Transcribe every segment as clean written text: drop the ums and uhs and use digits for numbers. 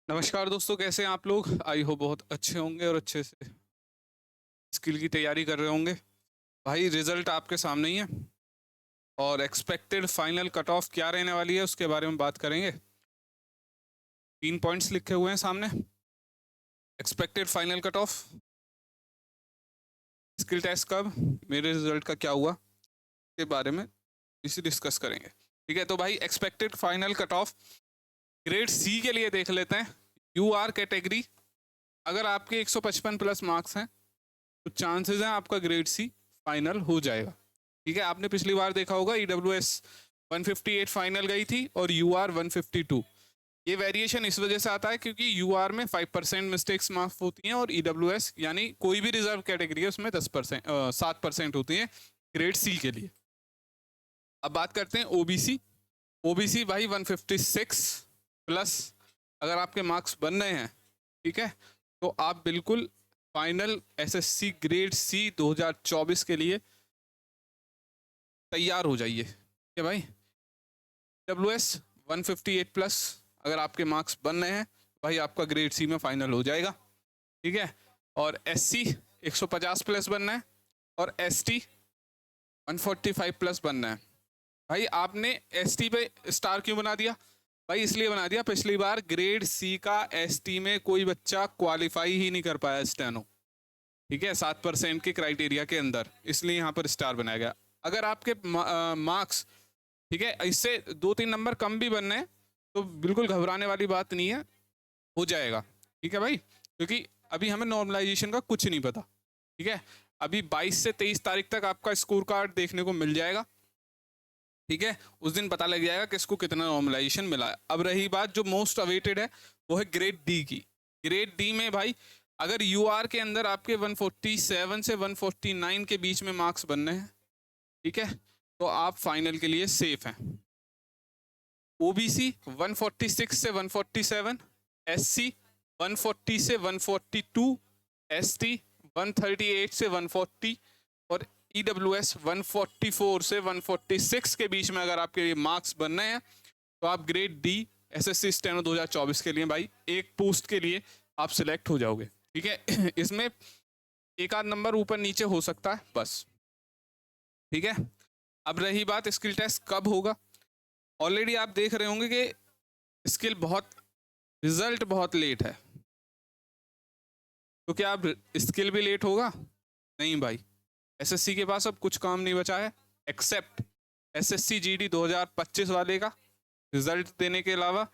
नमस्कार दोस्तों, कैसे हैं आप लोग। आई हो बहुत अच्छे होंगे और अच्छे से स्किल की तैयारी कर रहे होंगे। भाई रिजल्ट आपके सामने ही है और एक्सपेक्टेड फाइनल कट ऑफ क्या रहने वाली है उसके बारे में बात करेंगे। 3 पॉइंट्स लिखे हुए हैं सामने। Expected final cut off, skill test कब, मेरे रिजल्ट का क्या हुआ के बारे में इसे डिस्कस करेंगे। ठीक है, तो भाई expected final cut off grade C के लिए देख लेते हैं। यू आर कैटेगरी, अगर आपके 155 प्लस मार्क्स हैं तो चांसेस हैं आपका ग्रेड सी फाइनल हो जाएगा। ठीक है, आपने पिछली बार देखा होगा EWS 158 फाइनल गई थी और UR 152। ये वेरिएशन इस वजह से आता है क्योंकि UR में 5% मिस्टेक्स माफ होती हैं और EWS यानी कोई भी रिजर्व कैटेगरी है उसमें 7% होती है ग्रेड सी के लिए। अब बात करते हैं ओबीसी। ओबीसी भाई 156 प्लस अगर आपके मार्क्स बन रहे हैं, ठीक है, तो आप बिल्कुल फाइनल एसएससी ग्रेड सी 2024 के लिए तैयार हो जाइए। क्या भाई, EWS 158 प्लस अगर आपके मार्क्स बन रहे हैं भाई आपका ग्रेड सी में फाइनल हो जाएगा। ठीक है, और SC 150 प्लस बनना है और ST 145 प्लस बनना है। भाई आपने ST पे स्टार क्यों बना दिया? भाई इसलिए बना दिया, पिछली बार ग्रेड सी का ST में कोई बच्चा क्वालिफाई ही नहीं कर पाया स्टेनो। ठीक है, 7% के क्राइटेरिया के अंदर, इसलिए यहाँ पर स्टार बनाया गया। अगर आपके मार्क्स, ठीक है, इससे 2-3 नंबर कम भी बनने हैं तो बिल्कुल घबराने वाली बात नहीं है, हो जाएगा। ठीक है भाई, क्योंकि अभी हमें नॉर्मलाइजेशन का कुछ नहीं पता। ठीक है, अभी 22 से 23 तारीख तक आपका स्कोर कार्ड देखने को मिल जाएगा। ठीक है, उस दिन पता लग जाएगा किसको कितना नॉर्मलाइजेशन मिला है। अब रही बात जो मोस्ट अवेटेड है, वो है ग्रेड डी की। ग्रेड डी में भाई अगर यूआर के अंदर आपके 147 से 149 के बीच में मार्क्स बनने हैं, ठीक है, तो आप फाइनल के लिए सेफ हैं। ओबीसी 146 से 147, एससी 140 से 142, एसटी 138 से 140 और EWS 144 से 146 के बीच में अगर आपके मार्क्स बनने हैं तो आप ग्रेड डी एसएससी स्टेनो 2024 के लिए भाई एक पोस्ट के लिए आप सिलेक्ट हो जाओगे। ठीक है, इसमें एक आध नंबर ऊपर नीचे हो सकता है बस। ठीक है, अब रही बात स्किल टेस्ट कब होगा। ऑलरेडी आप देख रहे होंगे कि स्किल रिजल्ट बहुत लेट है, तो क्या अब स्किल भी लेट होगा? नहीं भाई, एसएससी के पास अब कुछ काम नहीं बचा है एक्सेप्ट एसएससी जीडी 2025 वाले का रिजल्ट देने के अलावा।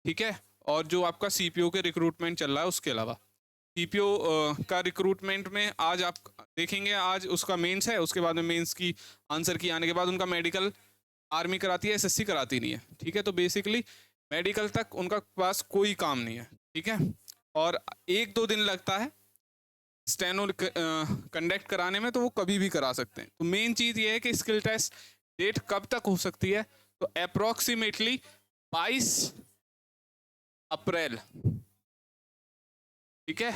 ठीक है, और जो आपका सीपीओ के रिक्रूटमेंट चल रहा है उसके अलावा। सीपीओ का रिक्रूटमेंट में आज आप देखेंगे, आज उसका मेंस है, उसके बाद में मेंस की आंसर की आने के बाद उनका मेडिकल आर्मी कराती है, एसएससी कराती नहीं है। ठीक है, तो बेसिकली मेडिकल तक उनका पास कोई काम नहीं है। ठीक है, और 1-2 दिन लगता है स्टेनो कंडक्ट कराने में, तो वो कभी भी करा सकते हैं। तो मेन चीज़ ये है कि स्किल टेस्ट डेट कब तक हो सकती है, तो अप्रोक्सीमेटली 22 अप्रैल। ठीक है,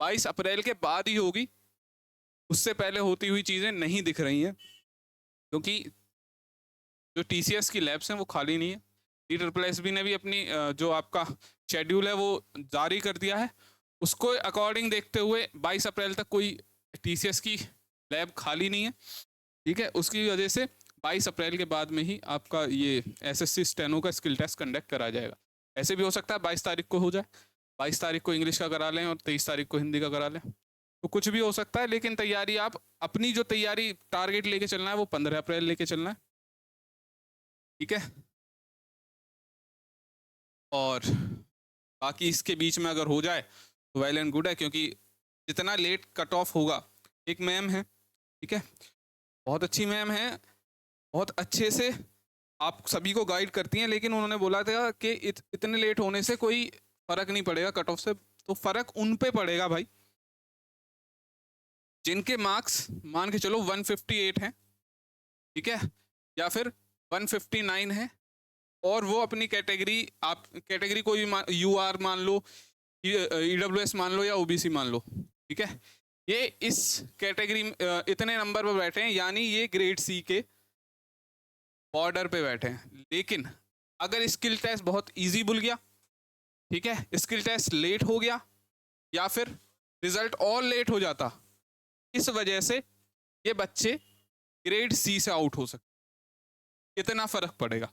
22 अप्रैल के बाद ही होगी, उससे पहले होती हुई चीज़ें नहीं दिख रही हैं क्योंकि जो TCS की लैब्स हैं वो खाली नहीं है। DSSB ने भी अपनी जो आपका शेड्यूल है वो जारी कर दिया है, उसको अकॉर्डिंग देखते हुए 22 अप्रैल तक कोई TCS की लैब खाली नहीं है। ठीक है, उसकी वजह से 22 अप्रैल के बाद में ही आपका ये एसएससी स्टेनो का स्किल टेस्ट कंडक्ट करा जाएगा। ऐसे भी हो सकता है 22 तारीख को हो जाए, 22 तारीख को इंग्लिश का करा लें और 23 तारीख को हिंदी का करा लें, तो कुछ भी हो सकता है। लेकिन तैयारी आप अपनी जो तैयारी टारगेट लेके चलना है वो 15 अप्रैल लेके चलना है। ठीक है, और बाकी इसके बीच में अगर हो जाए तो वेल एंड गुड है, क्योंकि जितना लेट कट ऑफ होगा, एक मैम है, ठीक है, बहुत अच्छी मैम है, बहुत अच्छे से आप सभी को गाइड करती हैं, लेकिन उन्होंने बोला था कि इतने लेट होने से कोई फर्क नहीं पड़ेगा कट ऑफ से, तो फर्क उन पे पड़ेगा भाई जिनके मार्क्स मान के चलो 158 हैं, ठीक है, या फिर 159 है, और वो अपनी कैटेगरी, आप कैटेगरी कोई भी UR मान लो, EWS मान लो या OBC मान लो, ठीक है, ये इस कैटेगरी इतने नंबर पर बैठे हैं, यानी ये ग्रेड सी के बॉर्डर पे बैठे हैं। लेकिन अगर स्किल टेस्ट बहुत इजी भूल गया, ठीक है, स्किल टेस्ट लेट हो गया या फिर रिजल्ट और लेट हो जाता, इस वजह से ये बच्चे ग्रेड सी से आउट हो सकते, कितना फर्क पड़ेगा।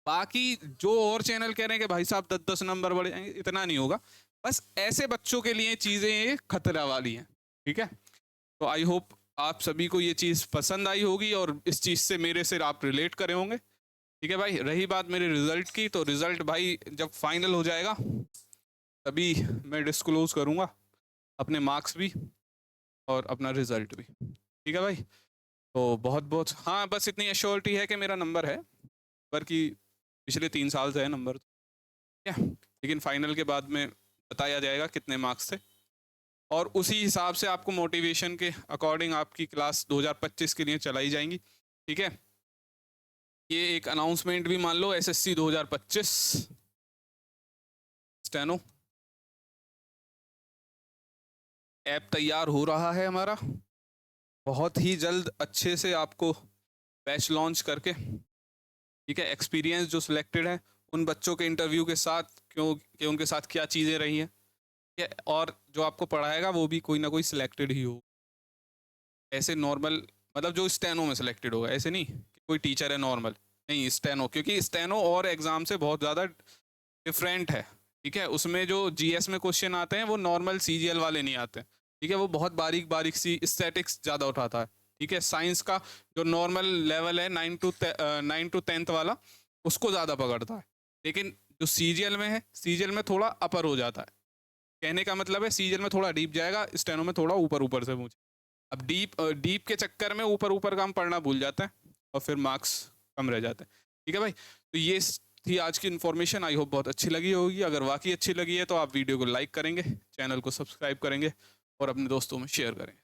बाकी जो और चैनल कह रहे हैं कि भाई साहब 10-10 नंबर बढ़ जाएंगे, इतना नहीं होगा। बस ऐसे बच्चों के लिए चीज़ें खतरा वाली हैं, ठीक है। तो आई होप आप सभी को ये चीज़ पसंद आई होगी और इस चीज़ से मेरे से आप रिलेट करे होंगे, ठीक है भाई। रही बात मेरे रिजल्ट की, तो रिजल्ट भाई जब फाइनल हो जाएगा तभी मैं डिस्क्लोज करूँगा अपने मार्क्स भी और अपना रिजल्ट भी, ठीक है भाई। तो बहुत बहुत हाँ, बस इतनी एश्योरिटी है कि मेरा नंबर है, पर कि पिछले 3 साल से है नंबर, ठीक है। लेकिन फाइनल के बाद में बताया जाएगा कितने मार्क्स थे, और उसी हिसाब से आपको मोटिवेशन के अकॉर्डिंग आपकी क्लास 2025 के लिए चलाई जाएंगी, ठीक है। ये एक अनाउंसमेंट भी मान लो, एसएससी 2025 स्टेनो ऐप तैयार हो रहा है हमारा, बहुत ही जल्द अच्छे से आपको बैच लॉन्च करके, ठीक है। एक्सपीरियंस जो सिलेक्टेड है उन बच्चों के इंटरव्यू के साथ, क्यों कि उनके साथ क्या चीज़ें रही हैं, ठीक है। और जो आपको पढ़ाएगा वो भी कोई ना कोई सिलेक्टेड ही हो, ऐसे नॉर्मल मतलब जो स्टेनो में सिलेक्टेड होगा, ऐसे नहीं कि कोई टीचर है नॉर्मल, नहीं स्टेनो, क्योंकि स्टेनो और एग्ज़ाम से बहुत ज़्यादा डिफरेंट है, ठीक है। उसमें जो जीएस में क्वेश्चन आते हैं वो नॉर्मल सीजीएल वाले नहीं आते, ठीक है। वो बहुत बारीक बारीक सी स्टैटिक्स ज़्यादा उठाता है, ठीक है। साइंस का जो नॉर्मल लेवल है 9 to 10th वाला, उसको ज़्यादा पकड़ता है। लेकिन जो सीजीएल में है, सीजीएल में थोड़ा अपर हो जाता है, कहने का मतलब है सीजीएल में थोड़ा डीप जाएगा, स्टेनो में थोड़ा ऊपर ऊपर से मुझे। अब डीप के चक्कर में ऊपर ऊपर का हम पढ़ना भूल जाते हैं और फिर मार्क्स कम रह जाते हैं, ठीक है भाई। तो ये थी आज की इन्फॉर्मेशन, आई होप बहुत अच्छी लगी होगी। अगर वाकई अच्छी लगी है तो आप वीडियो को लाइक करेंगे, चैनल को सब्सक्राइब करेंगे और अपने दोस्तों में शेयर करेंगे।